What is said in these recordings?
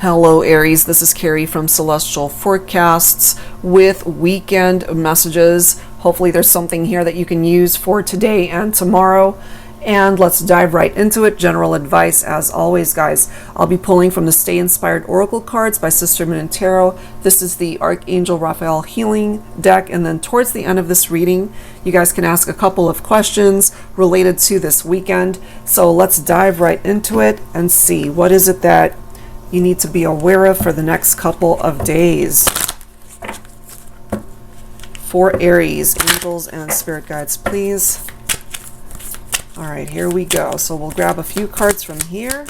Hello Aries, this is Carrie from Celestial Forecasts with weekend messages. Hopefully there's something here that you can use for today and tomorrow. And let's dive right into it. General advice as always, guys. I'll be pulling from the Stay Inspired Oracle cards by Sister Moon and Tarot. This is the Archangel Raphael Healing deck. And then towards the end of this reading, you guys can ask a couple of questions related to this weekend. So let's dive right into it and see what is it that you need to be aware of for the next couple of days. For Aries, angels and spirit guides, please. All right, here we go. So we'll grab a few cards from here.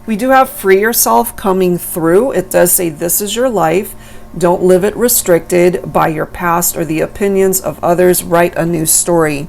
We do have free yourself coming through. It does say this is your life. Don't live it restricted by your past or the opinions of others. Write a new story.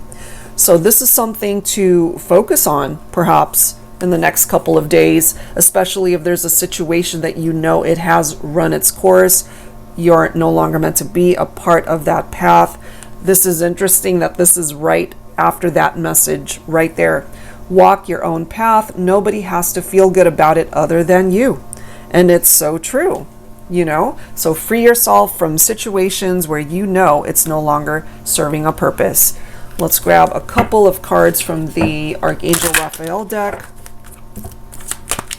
So this is something to focus on, perhaps, in the next couple of days, especially if there's a situation that you know it has run its course. You're no longer meant to be a part of that path. This is interesting that this is right after that message right there. Walk your own path. Nobody has to feel good about it other than you. And it's so true, you know? So free yourself from situations where you know it's no longer serving a purpose. Let's grab a couple of cards from the Archangel Raphael deck.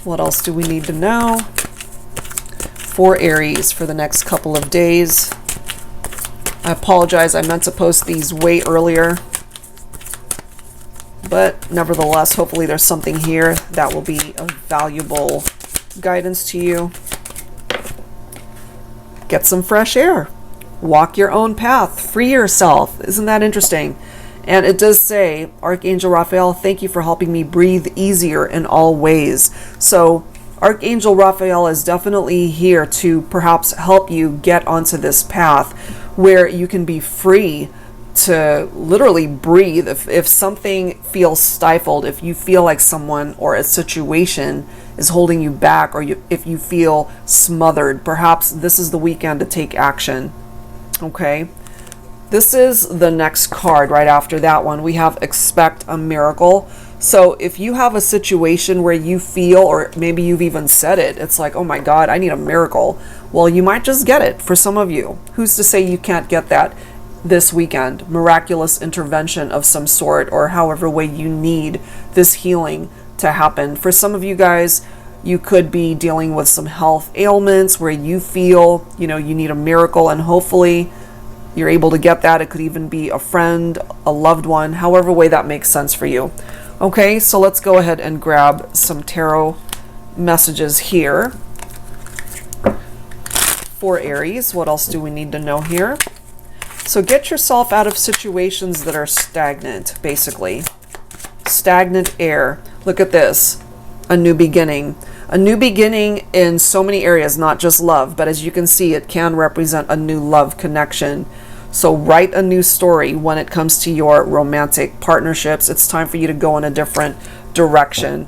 What else do we need to know? For Aries for the next couple of days. I apologize, I meant to post these way earlier. But nevertheless, hopefully there's something here that will be of valuable guidance to you. Get some fresh air. Walk your own path. Free yourself. Isn't that interesting? And it does say, Archangel Raphael, thank you for helping me breathe easier in all ways. So Archangel Raphael is definitely here to perhaps help you get onto this path where you can be free to literally breathe. If something feels stifled, if you feel like someone or a situation is holding you back, or if you feel smothered, perhaps this is the weekend to take action. Okay? This is the next card right after that one. We have expect a miracle. So if you have a situation where you feel, or maybe you've even said it, it's like, oh my God, I need a miracle. Well, you might just get it for some of you. Who's to say you can't get that this weekend? Miraculous intervention of some sort, or however way you need this healing to happen. For some of you guys, you could be dealing with some health ailments where you feel, you need a miracle, and hopefully you're able to get that. It could even be a friend, a loved one, however way that makes sense for you. Okay, so let's go ahead and grab some tarot messages here. For Aries, what else do we need to know here? So get yourself out of situations that are stagnant, basically. Stagnant air. Look at this. A new beginning. A new beginning in so many areas, not just love, but as you can see, it can represent a new love connection. So write a new story when it comes to your romantic partnerships. It's time for you to go in a different direction.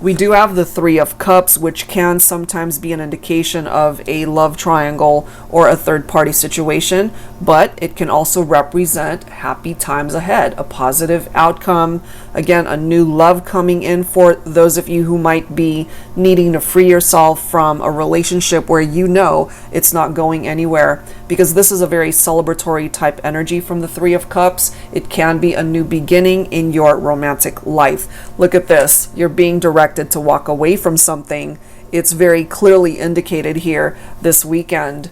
We do have the Three of Cups, which can sometimes be an indication of a love triangle or a third-party situation, but it can also represent happy times ahead, a positive outcome. Again, a new love coming in for those of you who might be needing to free yourself from a relationship where you know it's not going anywhere, because this is a very celebratory type energy from the Three of Cups. It can be a new beginning in your romantic life. Look at this. You're being directed to walk away from something. It's very clearly indicated here this weekend.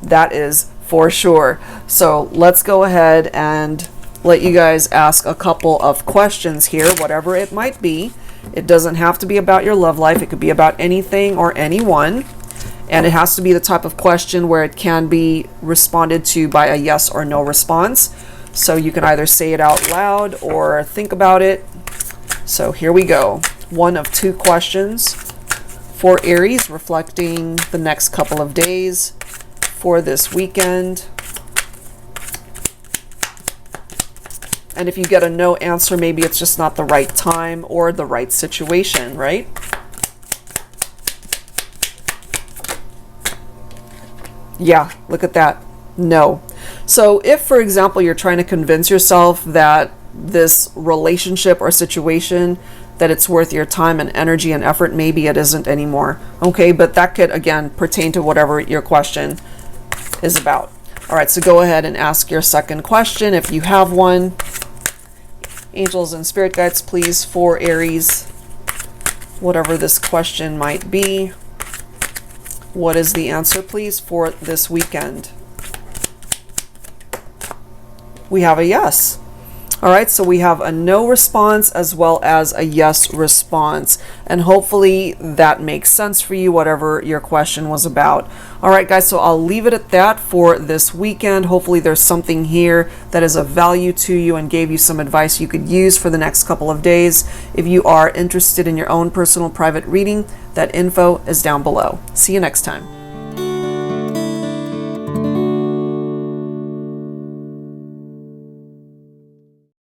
That is for sure. So let's go ahead and let you guys ask a couple of questions here, whatever it might be. It doesn't have to be about your love life. It could be about anything or anyone. And it has to be the type of question where it can be responded to by a yes or no response. So you can either say it out loud or think about it. So here we go. One of two questions for Aries, reflecting the next couple of days for this weekend. And if you get a no answer, maybe it's just not the right time or the right situation, right? Yeah, look at that. No. So if, for example, you're trying to convince yourself that this relationship or situation that it's worth your time and energy and effort. Maybe it isn't anymore. Okay, but that could, again, pertain to whatever your question is about. All right, so go ahead and ask your second question if you have one. Angels and spirit guides, please, for Aries, whatever this question might be. What is the answer, please, for this weekend? We have a yes. All right, so we have a no response as well as a yes response. And hopefully that makes sense for you, whatever your question was about. All right, guys, so I'll leave it at that for this weekend. Hopefully there's something here that is of value to you and gave you some advice you could use for the next couple of days. If you are interested in your own personal private reading, that info is down below. See you next time.